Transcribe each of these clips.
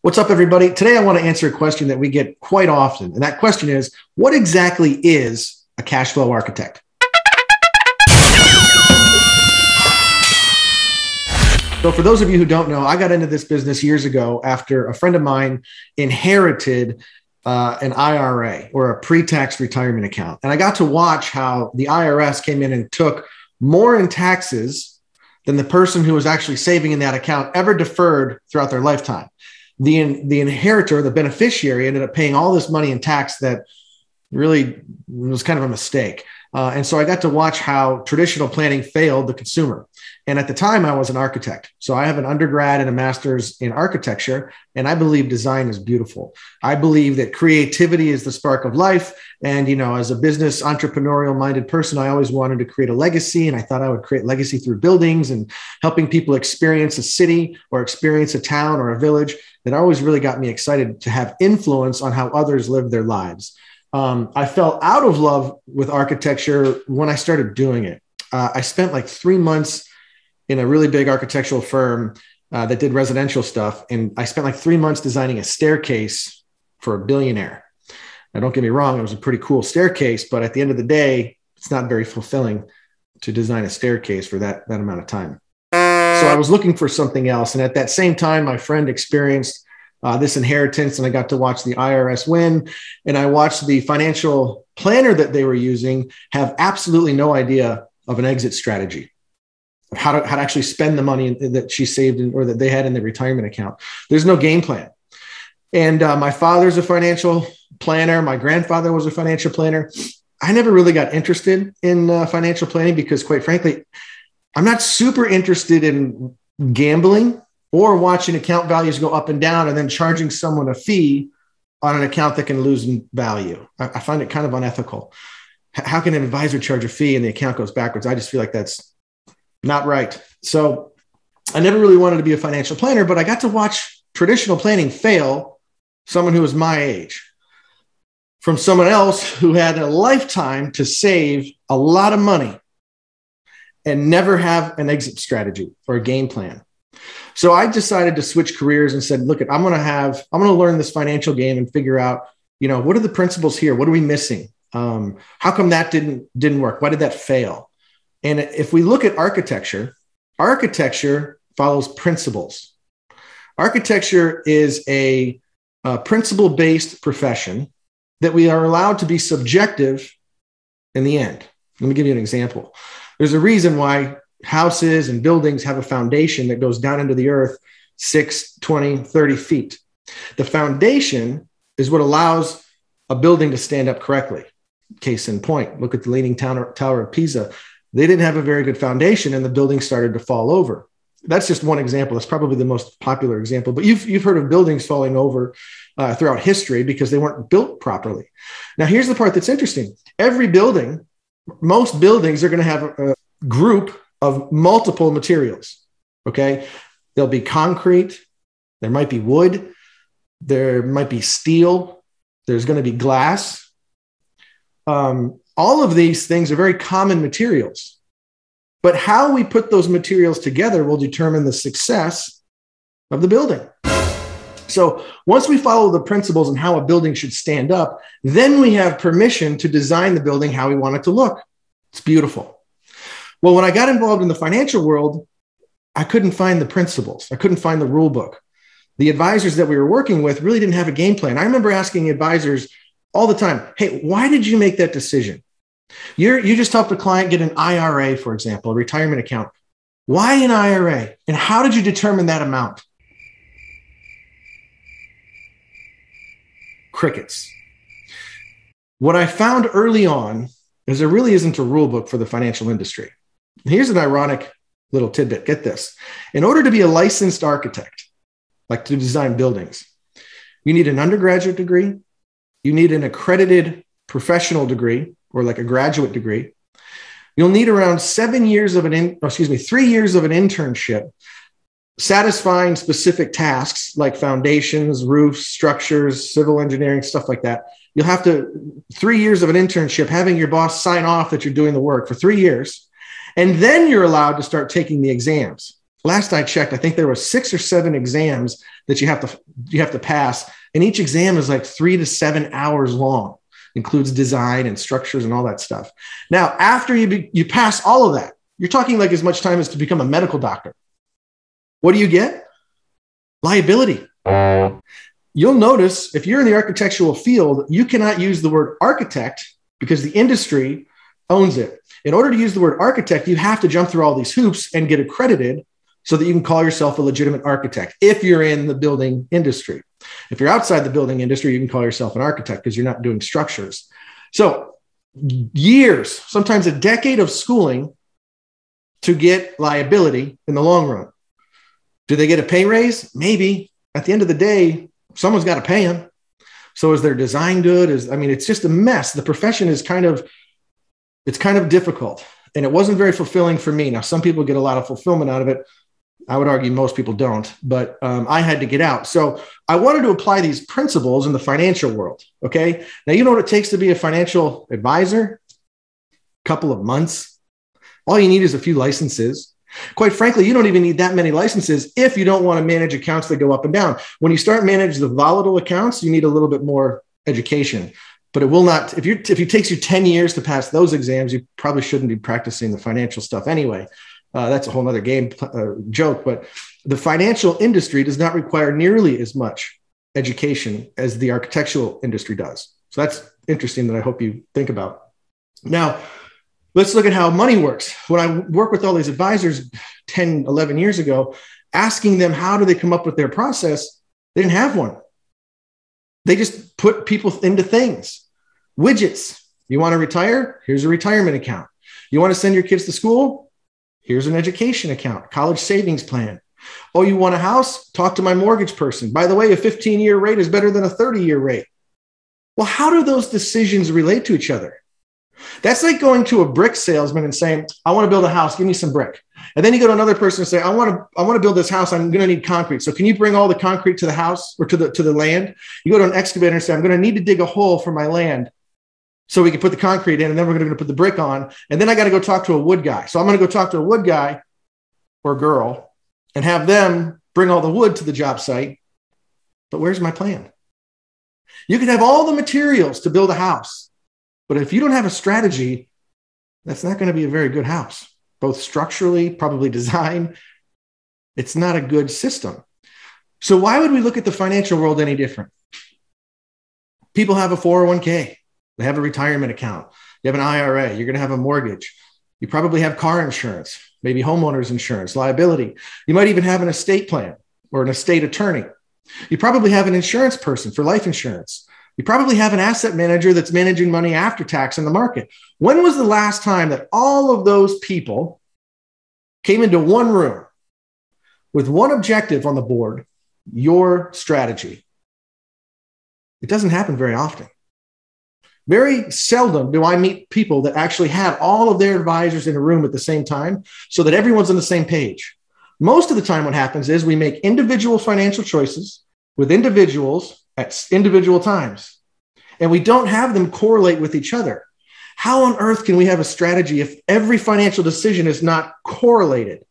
What's up, everybody? Today, I want to answer a question that we get quite often. And that question is, what exactly is a cash flow architect? So for those of you who don't know, I got into this business years ago after a friend of mine inherited an IRA, or a pre-tax retirement account. And I got to watch how the IRS came in and took more in taxes than the person who was actually saving in that account ever deferred throughout their lifetime. The inheritor, the beneficiary, ended up paying all this money in tax that really was kind of a mistake. And so I got to watch how traditional planning failed the consumer. And at the time, I was an architect. So I have an undergrad and a master's in architecture, and I believe design is beautiful. I believe that creativity is the spark of life. And, as a business entrepreneurial minded person, I always wanted to create a legacy. And I thought I would create legacy through buildings and helping people experience a city or experience a town or a village. That always really got me excited to have influence on how others live their lives. I fell out of love with architecture when I started doing it. I spent like 3 months in a really big architectural firm that did residential stuff. And I spent like 3 months designing a staircase for a billionaire. Now, don't get me wrong, it was a pretty cool staircase, but at the end of the day, it's not very fulfilling to design a staircase for that amount of time. So I was looking for something else. And at that same time, my friend experienced this inheritance, and I got to watch the IRS win. And I watched the financial planner that they were using have absolutely no idea of an exit strategy, of how to actually spend the money that she saved or that they had in the retirement account. There's no game plan. And my father's a financial planner. My grandfather was a financial planner. I never really got interested in financial planning because, quite frankly, I'm not super interested in gambling or watching account values go up and down and then charging someone a fee on an account that can lose in value. I find it kind of unethical. How can an advisor charge a fee and the account goes backwards? I just feel like that's not right. So I never really wanted to be a financial planner, but I got to watch traditional planning fail someone who was my age from someone else who had a lifetime to save a lot of money and never have an exit strategy or a game plan. So I decided to switch careers and said, look, I'm going to learn this financial game and figure out, what are the principles here? What are we missing? How come that didn't work? Why did that fail? And if we look at architecture follows principles. Architecture is a principle-based profession that we are allowed to be subjective in the end. Let me give you an example. There's a reason why houses and buildings have a foundation that goes down into the earth 6, 20, 30 feet. The foundation is what allows a building to stand up correctly. Case in point, look at the Leaning Tower of Pisa. They didn't have a very good foundation and the building started to fall over. That's just one example. That's probably the most popular example, but you've heard of buildings falling over throughout history because they weren't built properly. Now, here's the part that's interesting. Most buildings are going to have a group of multiple materials, okay? There'll be concrete, there might be wood, there might be steel, there's going to be glass. All of these things are very common materials, but how we put those materials together will determine the success of the building. So once we follow the principles and how a building should stand up, then we have permission to design the building how we want it to look. It's beautiful. Well, when I got involved in the financial world, I couldn't find the principles. I couldn't find the rule book. The advisors that we were working with really didn't have a game plan. I remember asking advisors all the time, hey, why did you make that decision? You just helped a client get an IRA, for example, a retirement account. Why an IRA? And how did you determine that amount? Crickets. What I found early on is there really isn't a rule book for the financial industry. Here's an ironic little tidbit. Get this. In order to be a licensed architect, like to design buildings, you need an undergraduate degree. You need an accredited professional degree or like a graduate degree. You'll need around 3 years of an internship satisfying specific tasks like foundations, roofs, structures, civil engineering, stuff like that. You'll have 3 years of an internship, having your boss sign off that you're doing the work for 3 years. And then you're allowed to start taking the exams. last I checked, I think there were 6 or 7 exams that you have to pass. And each exam is like 3 to 7 hours long, includes design and structures and all that stuff. Now, after you pass all of that, you're talking like as much time as to become a medical doctor. What do you get? Liability. You'll notice if you're in the architectural field, you cannot use the word architect because the industry owns it. In order to use the word architect, you have to jump through all these hoops and get accredited so that you can call yourself a legitimate architect if you're in the building industry. If you're outside the building industry, you can call yourself an architect because you're not doing structures. So years, sometimes a decade of schooling to get liability in the long run. Do they get a pay raise? Maybe. At the end of the day, someone's got to pay them. So is their design good? It's just a mess. The profession is kind of difficult, and it wasn't very fulfilling for me. Now, some people get a lot of fulfillment out of it. I would argue most people don't, but I had to get out. So I wanted to apply these principles in the financial world. Okay. Now, you know what it takes to be a financial advisor? A couple of months. All you need is a few licenses. Quite frankly, you don't even need that many licenses if you don't want to manage accounts that go up and down. When you start managing the volatile accounts, you need a little bit more education. But it will not, if it takes you 10 years to pass those exams, you probably shouldn't be practicing the financial stuff anyway. That's a whole nother joke. But the financial industry does not require nearly as much education as the architectural industry does. So that's interesting that I hope you think about. Now, let's look at how money works. When I work with all these advisors 10, 11 years ago, asking them how do they come up with their process, they didn't have one. They just put people into things. Widgets. You want to retire? Here's a retirement account. You want to send your kids to school? Here's an education account, college savings plan. Oh, you want a house? Talk to my mortgage person. By the way, a 15-year rate is better than a 30-year rate. Well, how do those decisions relate to each other? That's like going to a brick salesman and saying, I want to build a house. Give me some brick. And then you go to another person and say, I want to build this house. I'm going to need concrete. So can you bring all the concrete to the house or to the land? You go to an excavator and say, I'm going to need to dig a hole for my land so we can put the concrete in, and then we're going to put the brick on. And then I got to go talk to a wood guy. So I'm going to go talk to a wood guy or girl and have them bring all the wood to the job site. But where's my plan? You can have all the materials to build a house, but if you don't have a strategy, that's not going to be a very good house, both structurally, probably design. It's not a good system. So why would we look at the financial world any different? People have a 401k. They have a retirement account. You have an IRA. You're going to have a mortgage. You probably have car insurance, maybe homeowners insurance, liability. You might even have an estate plan or an estate attorney. You probably have an insurance person for life insurance. You probably have an asset manager that's managing money after tax in the market. When was the last time that all of those people came into one room with one objective on the board, your strategy? It doesn't happen very often. Very seldom do I meet people that actually had all of their advisors in a room at the same time so that everyone's on the same page. Most of the time what happens is we make individual financial choices with individuals at individual times, and we don't have them correlate with each other. How on earth can we have a strategy if every financial decision is not correlated?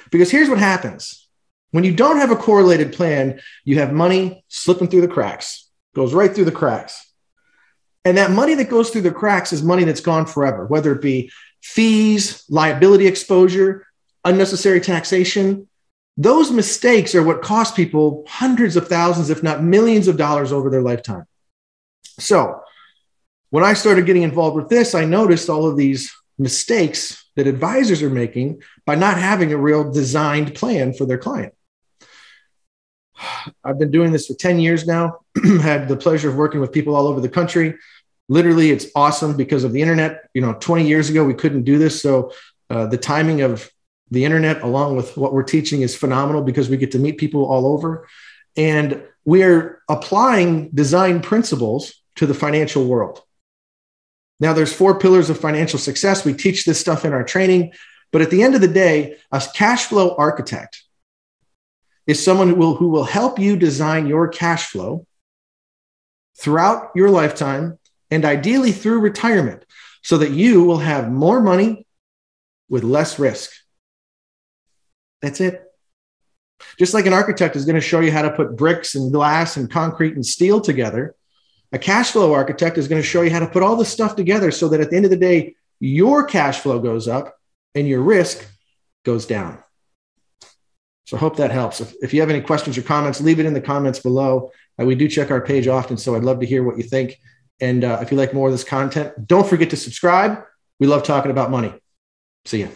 Because here's what happens. When you don't have a correlated plan, you have money slipping through the cracks, goes right through the cracks. And that money that goes through the cracks is money that's gone forever, whether it be fees, liability exposure, unnecessary taxation. Those mistakes are what cost people hundreds of thousands, if not millions of dollars over their lifetime. So when I started getting involved with this, I noticed all of these mistakes that advisors are making by not having a real designed plan for their client. I've been doing this for 10 years now, had the pleasure of working with people all over the country. Literally, it's awesome because of the internet. 20 years ago, we couldn't do this. So the timing of the internet, along with what we're teaching, is phenomenal because we get to meet people all over. And we're applying design principles to the financial world. Now, there's 4 pillars of financial success. We teach this stuff in our training. But at the end of the day, a cash flow architect is someone who will help you design your cash flow throughout your lifetime and ideally through retirement so that you will have more money with less risk. That's it. Just like an architect is going to show you how to put bricks and glass and concrete and steel together, a cash flow architect is going to show you how to put all this stuff together so that at the end of the day, your cash flow goes up and your risk goes down. So I hope that helps. If you have any questions or comments, leave it in the comments below. We do check our page often, so I'd love to hear what you think. And if you like more of this content, don't forget to subscribe. We love talking about money. See ya.